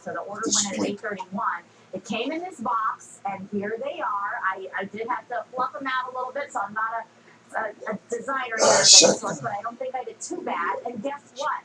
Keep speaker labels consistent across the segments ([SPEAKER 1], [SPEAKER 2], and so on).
[SPEAKER 1] So the order went at 8:31. It came in this box, and here they are. I did have to fluff them out a little bit, so I'm not a designer here of any sort, but I don't think I did too bad. And guess what?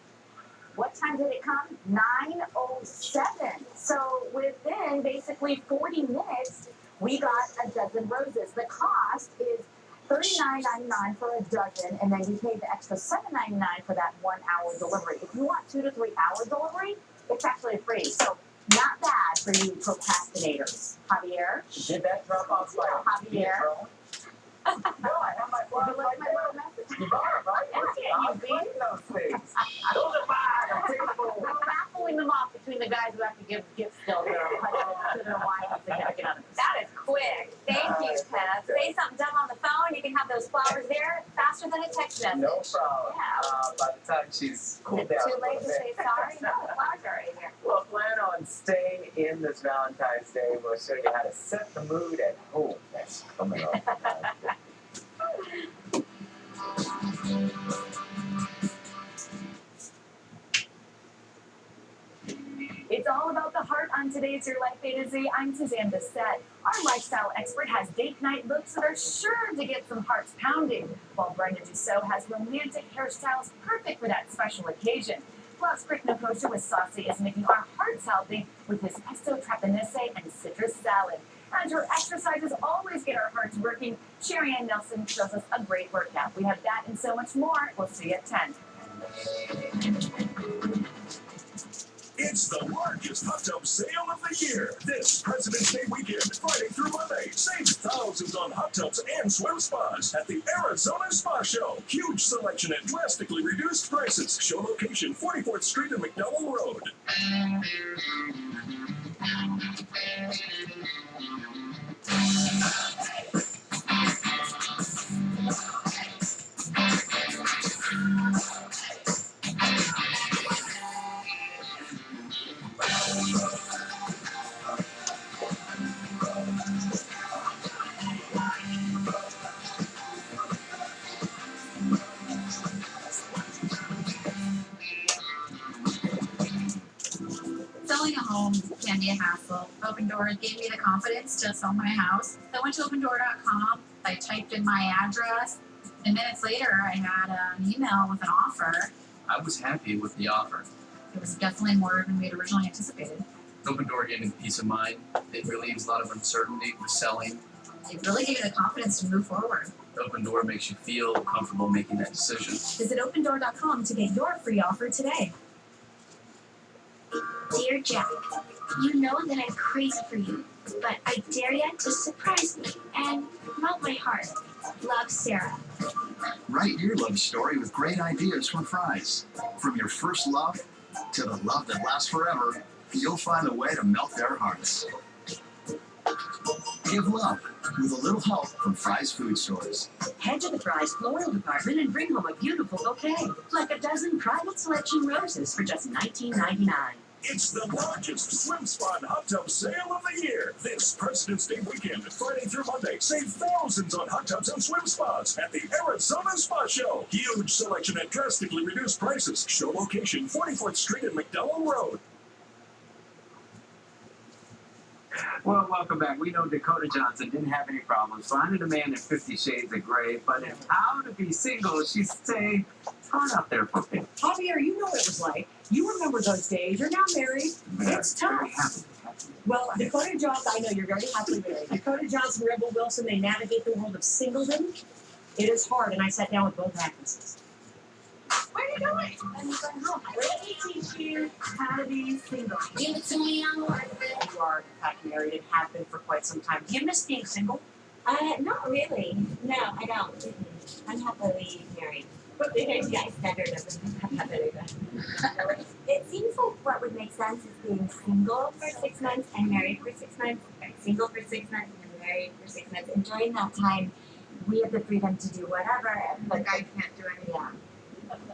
[SPEAKER 1] What time did it come? 9:07. So within basically 40 minutes, we got a dozen roses. The cost is $39.99 for a dozen, and then you pay the extra $7.99 for that 1 hour delivery. If you want 2 to 3 hour delivery, it's actually free. So not bad for you procrastinators. Javier?
[SPEAKER 2] Did that drop off by
[SPEAKER 1] Javier?
[SPEAKER 2] No, I have my flowers right
[SPEAKER 1] My
[SPEAKER 2] there.
[SPEAKER 1] little message.
[SPEAKER 2] You bought them, right?
[SPEAKER 1] Yeah, you
[SPEAKER 2] I those things. Those are mine. I'm taking them
[SPEAKER 1] We're raffling them off between the guys who have to give gifts still to their wives and significant others.
[SPEAKER 3] That is quick. Thank you, Pep. Say something dumb on the phone. You can have those flowers there faster than a text message.
[SPEAKER 2] No problem.
[SPEAKER 3] Yeah.
[SPEAKER 2] By the time she's cooled down.
[SPEAKER 3] Too late to say sorry? No, the flowers are right here.
[SPEAKER 2] Well, plan on staying in this Valentine's Day. We'll show you how to set the mood at home. That's coming up.
[SPEAKER 4] It's all about the heart on today's Your Life A to Z. I'm Suzanne Bissett. Our lifestyle expert has date night looks that are sure to get some hearts pounding, while Brenda Dussault has romantic hairstyles perfect for that special occasion. Plus, Rick Nakosha with Saucy is making our hearts healthy with his pesto trapanese and citrus salad. And her exercises always get our hearts working. Sherry Ann Nelson shows us a great workout. We have that and so much more. We'll see you at 10.
[SPEAKER 5] It's the largest hot tub sale of the year. This President's Day weekend, Friday through Monday. Save thousands on hot tubs and swim spas at the Arizona Spa Show. Huge selection at drastically reduced prices. Show location 44th Street and McDowell Road.
[SPEAKER 3] Selling a home can be a hassle. Open Doors gave me the confidence to sell my house. I went to opendoor.com. I typed in my address, and minutes later, I had an email with an offer.
[SPEAKER 6] I was happy with the offer.
[SPEAKER 3] It was definitely more than we had originally anticipated.
[SPEAKER 6] Open Door gave me peace of mind. It relieves a lot of uncertainty with selling.
[SPEAKER 3] It really gave me the confidence to move forward.
[SPEAKER 6] Open Door makes you feel comfortable making that decision.
[SPEAKER 4] Visit opendoor.com to get your free offer today.
[SPEAKER 7] Dear Jack, you know that I'm crazy for you, but I dare you to surprise me and melt my heart. Love, Sarah.
[SPEAKER 8] Write your love story with great ideas from Fry's. From your first love to the love that lasts forever, you'll find a way to melt their hearts. Give love with a little help from Fry's Food Stores.
[SPEAKER 9] Head to the Fry's floral department and bring home a beautiful bouquet, like a dozen private selection roses for just $19.99.
[SPEAKER 5] It's the largest swim spa and hot tub sale of the year. This President's Day weekend, Friday through Monday. Save thousands on hot tubs and swim spas at the Arizona Spa Show. Huge selection at drastically reduced prices. Show location 44th Street and McDowell Road.
[SPEAKER 2] Well, welcome back. We know Dakota Johnson didn't have any problems finding a man in 50 Shades of Grey, but if how to be single, she'd say it's hard out there for people.
[SPEAKER 4] Javier, you know what it was like. You remember those days. You're now married. It's tough.
[SPEAKER 2] Very happy.
[SPEAKER 4] Well, Dakota Johnson, I know you're very happily married. Dakota Johnson, Rebel Wilson, they navigate the world of singledom. It is hard, and I sat down with both actresses.
[SPEAKER 7] Where are you going? I'm going home.
[SPEAKER 4] Let me teach you how to be single.
[SPEAKER 7] Give it to me, I'm worth it.
[SPEAKER 4] You are, in fact, married and have been for quite some time. Do you miss being single?
[SPEAKER 7] Not really. No, I don't. I'm happily married.
[SPEAKER 4] But the guy's standard doesn't have that either.
[SPEAKER 7] It seems like what would make sense is being single for 6 months and married for 6 months, or single for 6 months and married for 6 months. And during that time, we have the freedom to do whatever, and the guy can't do anything. Yeah.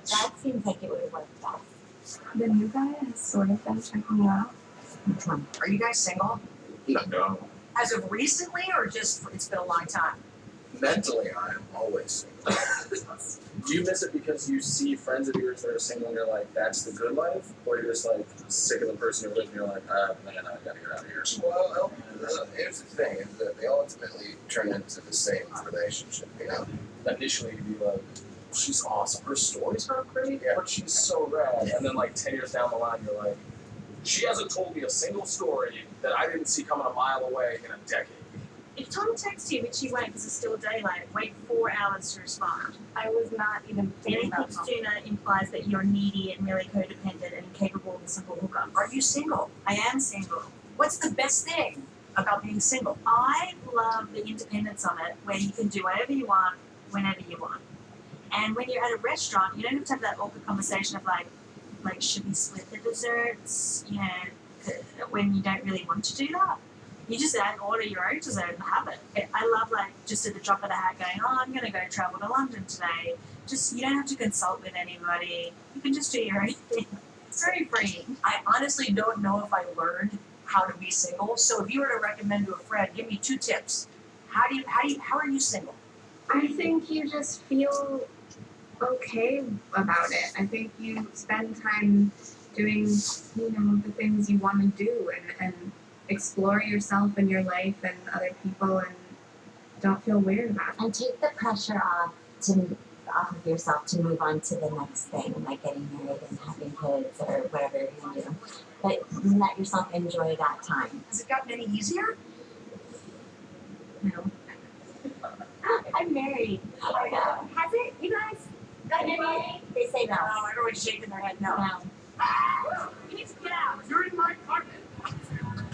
[SPEAKER 7] That seems like it would work best.
[SPEAKER 10] The new guy has sort of been checking you out.
[SPEAKER 4] Are you guys single?
[SPEAKER 2] No.
[SPEAKER 4] As of recently, or just it's been a long time?
[SPEAKER 11] mentally, I am always single.
[SPEAKER 6] Do you miss it because you see friends of yours that are single and you're like, that's the good life? Or you're just like sick of the person you're with and you're like, ah, man, I gotta get out of here?
[SPEAKER 11] Well, here's the thing: is that they ultimately turn into the same relationship. You know,
[SPEAKER 6] Initially, you'd be like, she's awesome. Her stories are great,
[SPEAKER 11] Yeah.
[SPEAKER 6] but she's so rad. And then, like, 10 years down the line, you're like, she hasn't told me a single story that I didn't see coming a mile away in a decade.
[SPEAKER 4] If Tom texts you, which he won't because it's still daylight, wait 4 hours to respond.
[SPEAKER 1] I was not even thinking
[SPEAKER 4] Anything
[SPEAKER 1] about Tom.
[SPEAKER 4] sooner implies that you're needy and really codependent and incapable of a simple hookup.
[SPEAKER 9] Are you single?
[SPEAKER 4] I am single.
[SPEAKER 9] What's the best thing about being single?
[SPEAKER 4] I love the independence of it, where you can do whatever you want, whenever you want. And when you're at a restaurant, you don't have to have that awkward conversation of like should we split the desserts? You know, when you don't really want to do that. You just order your own dessert and have it. I love just at the drop of the hat going, oh, I'm going to go travel to London today. Just, you don't have to consult with anybody. You can just do your own thing. It's very freeing.
[SPEAKER 9] I honestly don't know if I learned how to be single. So if you were to recommend to a friend, give me 2 tips. How are you single?
[SPEAKER 10] I think you just feel okay about it. I think you spend time doing, the things you want to do and explore yourself and your life and other people and don't feel weird about it.
[SPEAKER 7] And take the pressure off of yourself to move on to the next thing, like getting married and having kids or whatever you're gonna do. But let yourself enjoy that time.
[SPEAKER 9] Has it gotten any easier?
[SPEAKER 7] No. I'm married. Has it, you guys? Gotten married? They say no.
[SPEAKER 9] No, everyone's shaking their head no.
[SPEAKER 7] No.
[SPEAKER 4] You need to get out. You're in my apartment.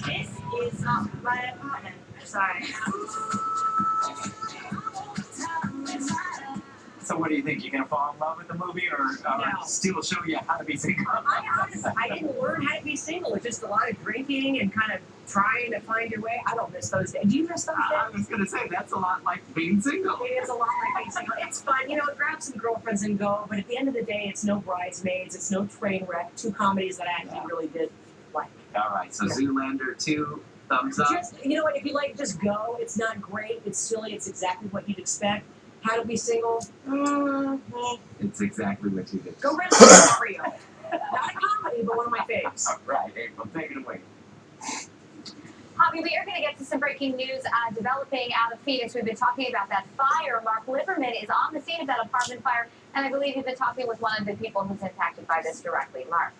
[SPEAKER 4] This is not my apartment. Sorry.
[SPEAKER 2] So what do you think? You gonna fall in love with the movie, or
[SPEAKER 4] No.
[SPEAKER 2] still show you how to be single?
[SPEAKER 9] I didn't learn how to be single. It's just a lot of drinking and kind of trying to find your way. I don't miss those days. Do you miss those
[SPEAKER 2] I
[SPEAKER 9] days?
[SPEAKER 2] was gonna say that's a lot like being single.
[SPEAKER 9] It is a lot like being single. It's fun, grab some girlfriends and go. But at the end of the day, it's no Bridesmaids. It's no Trainwreck. 2 comedies that I actually really did like.
[SPEAKER 2] All right, so
[SPEAKER 9] Yeah.
[SPEAKER 2] Zoolander 2 thumbs up.
[SPEAKER 9] Just, you know what? If you like, just go. It's not great. It's silly. It's exactly what you'd expect. How to be single?
[SPEAKER 2] It's exactly what you did.
[SPEAKER 9] Go rent Mario. Not a comedy, but one of my faves.
[SPEAKER 2] All right, April, take it away.
[SPEAKER 1] Hobby, we are going to get to some breaking news developing out of Phoenix. We've been talking about that fire. Mark Liverman is on the scene of that apartment fire, and I believe you've been talking with one of the people who's impacted by this directly. Mark.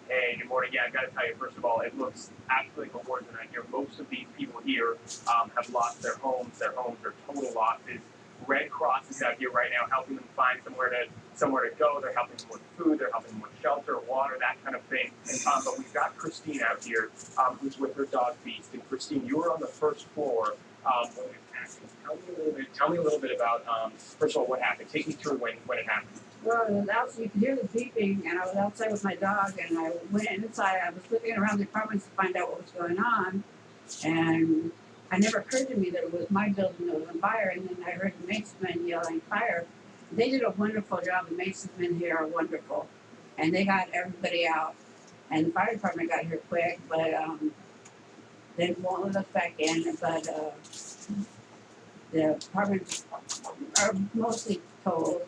[SPEAKER 12] Hey, good morning. Yeah, I've got to tell you, first of all, it looks absolutely horrific tonight here. Most of these people here have lost their homes. Their homes are total losses. Red Cross is out here right now helping them find somewhere to go. They're helping them with food. They're helping them with shelter, water, that kind of thing. But we've got Christine out here who's with her dog Beast. And Christine, you were on the first floor when it happened. Tell me a little bit about, first of all, what happened. Take me through when it happened.
[SPEAKER 13] Well, you could hear the beeping, and I was outside with my dog, and I went inside. I was looking around the apartment to find out what was going on, and it never occurred to me that it was my building that was on fire. And then I heard the maintenance yelling fire. They did a wonderful job. The maintenance men here are wonderful, and they got everybody out. And the fire department got here quick, but they won't let us back in. But the apartments are mostly totaled.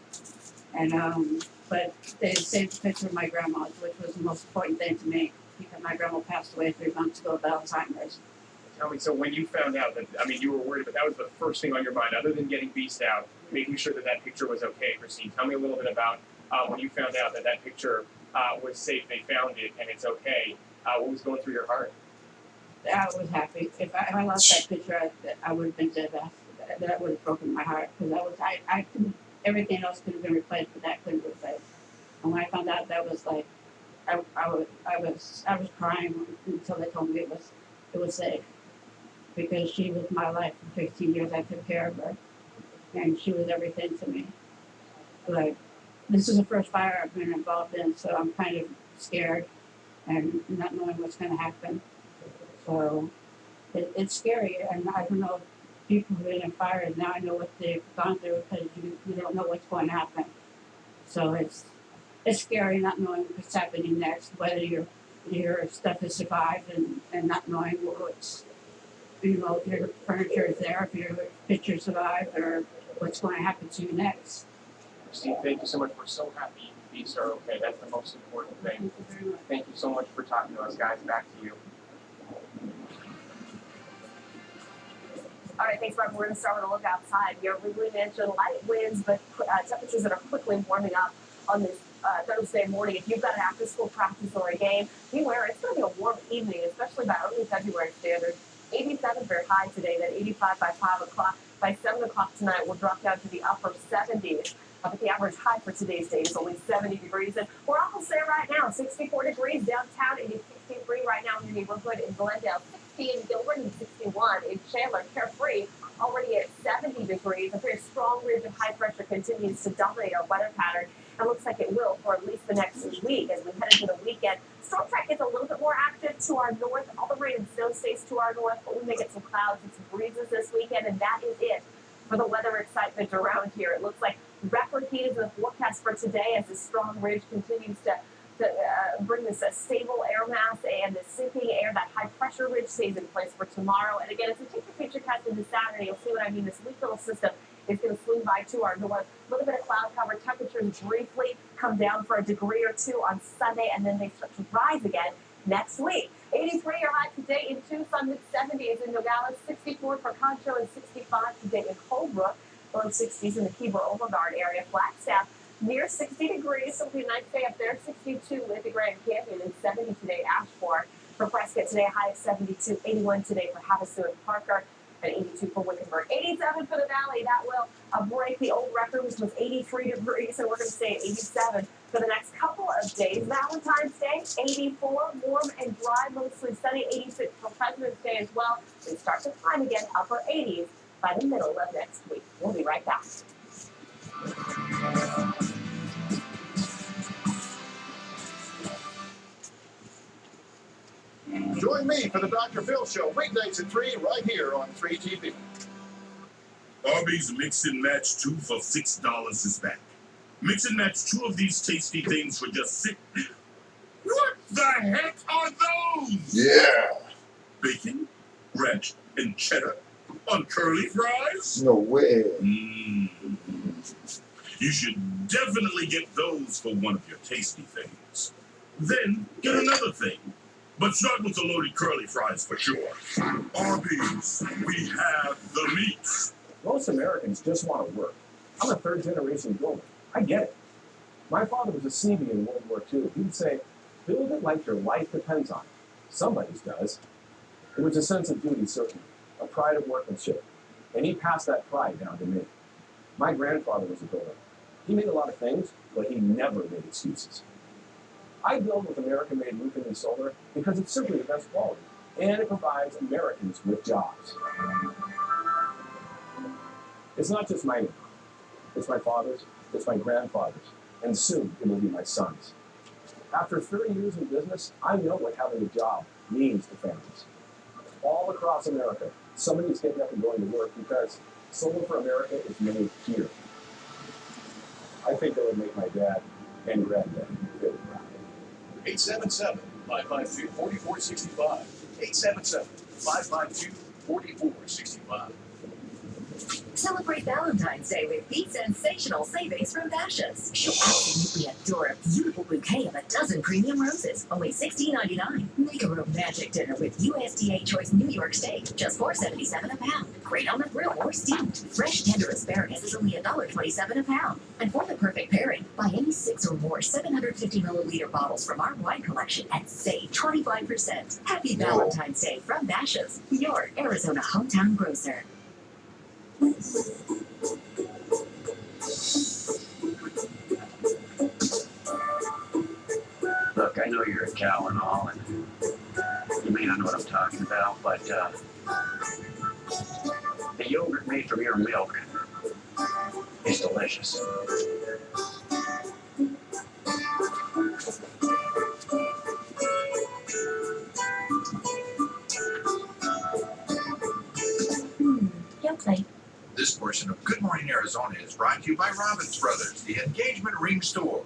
[SPEAKER 13] And but they saved a picture of my grandma's, which was the most important thing to me, because my grandma passed away 3 months ago of Alzheimer's.
[SPEAKER 12] Tell me, so when you found out that, you were worried, but that was the first thing on your mind, other than getting Beast out, making sure that picture was okay, Christine. Tell me a little bit about when you found out that picture was safe, they found it, and it's okay. What was going through your heart?
[SPEAKER 13] I was happy. If I lost that picture, I would have been devastated. That would have broken my heart, because I couldn't. Everything else could have been replaced, but that couldn't be replaced. And when I found out, that was like, I was crying until they told me it was safe, because she was my life for 15 years. I took care of her, and she was everything to me. Like, this is the first fire I've been involved in, so I'm kind of scared and not knowing what's going to happen. So it's scary, and I don't know. People who've been in fires, now I know what they've gone through, because you don't know what's going to happen. So it's scary not knowing what's happening next, whether your stuff has survived and not knowing if your furniture is there, if your picture survives, or what's going to happen to you next.
[SPEAKER 12] Steve, thank you so much. We're so happy these are okay. That's the most important thing.
[SPEAKER 13] Thank you very much.
[SPEAKER 12] Thank you so much for talking to us, guys. Back to you.
[SPEAKER 4] All right, thanks, Rob. We're going to start with a look outside. We are Wrigley Mansion, light winds, but temperatures that are quickly warming up on this Thursday morning. If you've got an after-school practice or a game, beware. It's going to be a warm evening, especially by early February standards. 87 very high today, then 85 by 5 o'clock. By 7 o'clock tonight, we'll drop down to the upper 70s. But the average high for today's day is only 70 degrees. And we're almost there right now. 64 degrees downtown, and 63 right now in your neighborhood in Glendale. 60 in Gilbert and 61 in Chandler. Carefree already at 70 degrees. A very strong ridge of high pressure continues to dominate our weather pattern. It looks like it will for at least the next week as we head into the weekend. Storm track gets a little bit more active to our north. All the rain and snow stays to our north, but we may get some clouds and some breezes this weekend, and that is it for the weather excitement around here. It looks like record heat is in the forecast for today as the strong ridge continues to bring this stable air mass and the sinking air. That high pressure ridge stays in place for tomorrow. And again, as we take the future cast into Saturday, you'll see what I mean. This weak little system is going to swing by to our north. A little bit of cloud cover. Temperatures briefly come down for a degree or two on Sunday, and then they start to rise again next week. 83 your high today in Tucson, mid-70s in Nogales, 64 for Concho, and 65 today in Colebrook. Low 60s in the Heber Overguard area. Flagstaff near 60 degrees, so it'll be a nice day up there. 62 with the Grand Canyon, and 70 today Ashford. For Prescott today, high of 72. 81 today for Havasu and Parker, and 82 for Wickenburg. 87 for the Valley. That will break the old record, which was 83 degrees, so we're going to stay at 87 for the next couple of days. Valentine's Day, 84, warm and dry, mostly sunny. 86 for President's Day as well. We start to climb again, upper 80s by the middle of next week. We'll be right back.
[SPEAKER 8] Join me for the Dr. Phil Show, weeknights at 3, right here on 3TV.
[SPEAKER 5] Arby's Mix and Match 2 for $6 is back. Mix and match 2 of these tasty things for just $6. What the heck are those?
[SPEAKER 11] Yeah.
[SPEAKER 5] Bacon, ranch, and cheddar on curly fries?
[SPEAKER 11] No way.
[SPEAKER 5] You should definitely get those for one of your tasty things. Then get another thing. But start with the loaded curly fries for sure. Arby's, we have the meats.
[SPEAKER 14] Most Americans just want to work. I'm a third-generation builder. I get it. My father was a Seabee in World War II. He'd say, build it like your life depends on it. Somebody's does. It was a sense of duty, certainly, a pride of workmanship. And he passed that pride down to me. My grandfather was a builder. He made a lot of things, but he never made excuses. I build with American-made roofing and solar because it's simply the best quality, and it provides Americans with jobs. It's not just my name. It's my father's, it's my grandfather's, and soon it will be my son's. After 30 years in business, I know what having a job means to families. All across America, somebody's getting up and going to work because Solar for America is made here. I think that would make my dad and granddad very proud.
[SPEAKER 8] 877-552-4465. 877-552-4465.
[SPEAKER 15] Celebrate Valentine's Day with the sensational savings from Bashas'. You'll absolutely adore a beautiful bouquet of a dozen premium roses, only $16.99. Make a romantic dinner with USDA Choice New York steak, just $4.77 a pound. Great on the grill or steamed. Fresh tender asparagus is only $1.27 a pound. And for the perfect pairing, buy any 6 or more 750 milliliter bottles from our wine collection and save 25%. Happy Valentine's Day from Bashas', your Arizona hometown grocer.
[SPEAKER 2] Look, I know you're a cow and all, and you may not know what I'm talking about, but the yogurt made from your milk is delicious.
[SPEAKER 15] Play.
[SPEAKER 8] This portion of Good Morning Arizona is brought to you by Robbins Brothers, the engagement ring store.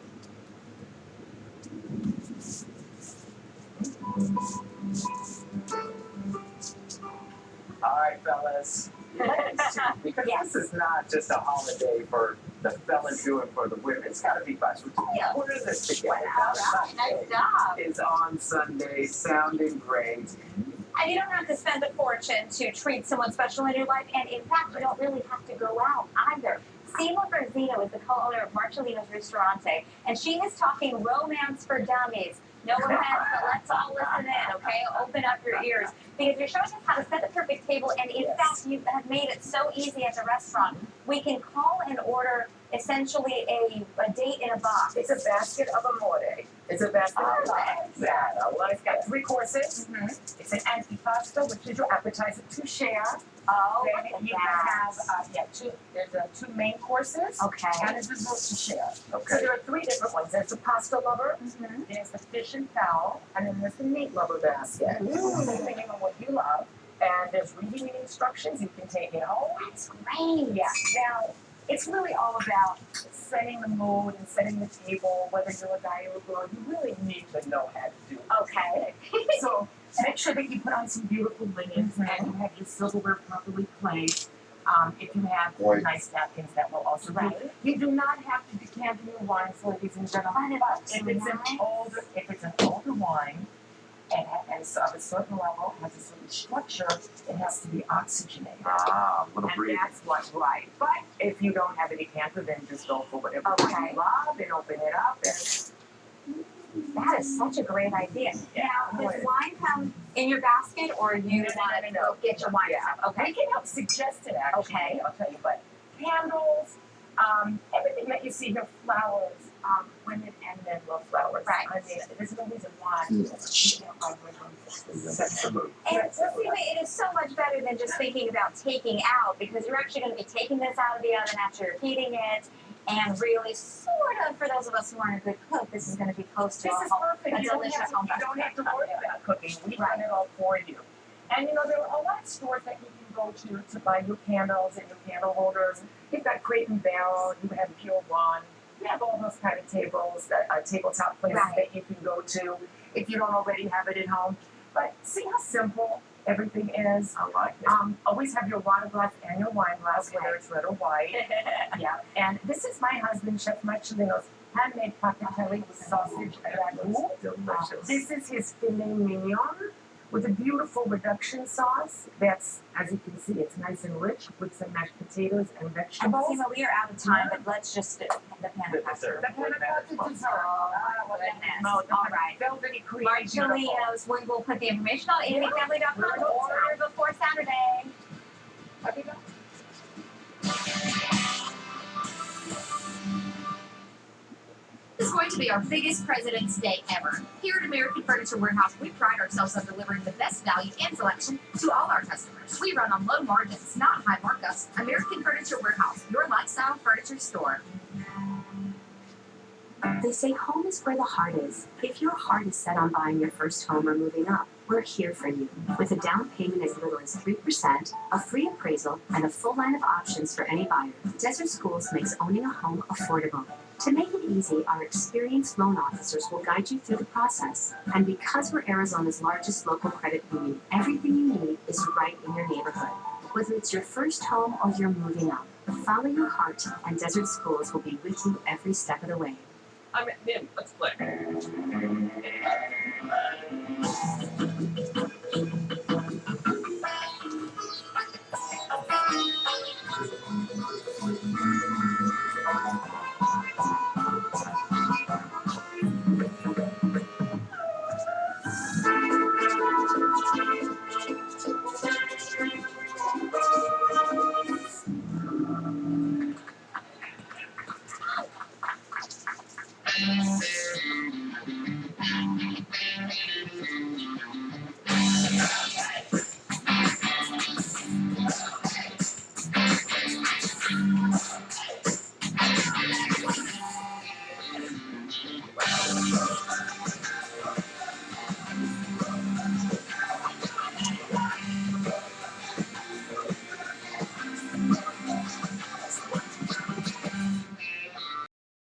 [SPEAKER 2] All right, fellas. Because this is not just a holiday for the fellas doing for the women. It's got to be fun.
[SPEAKER 1] Yeah.
[SPEAKER 2] We're in this together.
[SPEAKER 1] All right, nice job.
[SPEAKER 2] Is on Sunday, sounding great.
[SPEAKER 4] And you don't have to spend a fortune to treat someone special in your life. And in fact, you don't really have to go out either. Sima Berzino is the co-owner of Marcellino's Ristorante, and she is talking romance for dummies. No offense, but let's all listen in, okay? Open up your ears. Because you're showing us how to set the perfect table, and in fact, you have made it so easy at the restaurant. We can call and order essentially a date in a box.
[SPEAKER 9] It's a basket of amore. It's a basket of amore.
[SPEAKER 2] That. I like
[SPEAKER 9] It's got 3 courses. It's an antipasto, which is your appetizer to share.
[SPEAKER 4] Oh,
[SPEAKER 9] Then
[SPEAKER 4] look at
[SPEAKER 9] you
[SPEAKER 4] that.
[SPEAKER 9] have there's 2 main courses
[SPEAKER 4] Okay.
[SPEAKER 9] and a dessert to share. So
[SPEAKER 2] Okay.
[SPEAKER 9] there are 3 different ones. There's the pasta lover, there's the fish and fowl, and then there's the meat lover basket. Depending on what you love. And there's reading instructions you can take it home.
[SPEAKER 4] That's great.
[SPEAKER 9] Yeah. Now, it's really all about setting the mood and setting the table, whether you're a guy or a girl. You really need to know how to do it.
[SPEAKER 4] Okay.
[SPEAKER 9] So make sure that you put on some beautiful linens and you have your silverware properly placed. If you have
[SPEAKER 11] Right.
[SPEAKER 9] nice napkins, that will also do. You do not have to decant your wines, ladies and gentlemen. But if it's an older wine and so of a certain level, has a certain structure, it has to be oxygenated.
[SPEAKER 2] Ah, little
[SPEAKER 9] And
[SPEAKER 2] breathing.
[SPEAKER 9] that's what's right. But if you don't have a decanter, then just go for whatever
[SPEAKER 4] Okay.
[SPEAKER 9] you love and open it up. And
[SPEAKER 4] That is such a great idea. Now, does wine come in your basket, or you want to go get your wine yourself?
[SPEAKER 9] we
[SPEAKER 4] Okay.
[SPEAKER 9] can help suggest it actually.
[SPEAKER 4] Okay.
[SPEAKER 9] I'll tell you. But candles, everything that you see here, flowers, women and men love flowers.
[SPEAKER 4] Right.
[SPEAKER 9] I mean, there's no reason why you can't find women.
[SPEAKER 2] Set the mood.
[SPEAKER 4] And Sima, it is so much better than just thinking about taking out, because you're actually going to be taking this out of the oven after you're heating it, and really, sort of, for those of us who aren't a good cook, this is going to be close to
[SPEAKER 9] This
[SPEAKER 4] a
[SPEAKER 9] is
[SPEAKER 4] home,
[SPEAKER 9] perfect.
[SPEAKER 4] a
[SPEAKER 9] You don't
[SPEAKER 4] delicious
[SPEAKER 9] have to,
[SPEAKER 4] home
[SPEAKER 9] you don't have to worry about cooking. We've
[SPEAKER 4] Right.
[SPEAKER 9] done it all for you. And you know, there are a lot of stores that you can go to buy your candles and your candle holders. You've got Crate and Barrel, you have Pure One, you have all those kind of tables, tabletop places
[SPEAKER 4] Right.
[SPEAKER 9] that you can go to if you don't already have it at home. But see how simple everything is.
[SPEAKER 2] I like it.
[SPEAKER 9] Always have your water glass and your wine glass, whether it's red or white. Yeah, and this is my husband, Chef Marcellino's handmade pacatelli with sausage and ragu.
[SPEAKER 2] Delicious.
[SPEAKER 9] This is his filet mignon with a beautiful reduction sauce. That's, as you can see, it's nice and rich with some mashed potatoes and
[SPEAKER 4] And
[SPEAKER 9] vegetables.
[SPEAKER 4] Sima, we are out of time, but let's just do the panna cotta.
[SPEAKER 9] The panna cotta dessert.
[SPEAKER 4] Oh, my goodness. All right.
[SPEAKER 9] Velvety cream. beautiful.
[SPEAKER 4] Marcellino's, we will put the information on amyfamily.com. Order before Saturday.
[SPEAKER 9] Okay, go.
[SPEAKER 3] This is going to be our biggest President's Day ever. Here at American Furniture Warehouse, we pride ourselves on delivering the best value and selection to all our customers. We run on low margins, not high markups. American Furniture Warehouse, your lifestyle furniture store.
[SPEAKER 16] They say home is where the heart is. If your heart is set on buying your first home or moving up, we're here for you. With a down payment as little as 3%, a free appraisal, and a full line of options for any buyer, Desert Schools makes owning a home affordable. To make it easy, our experienced loan officers will guide you through the process. And because we're Arizona's largest local credit union, everything you need is right in your neighborhood. Whether it's your first home or you're moving up, follow your heart, and Desert Schools will be with you every step of the way.
[SPEAKER 6] I'm in. Let's play.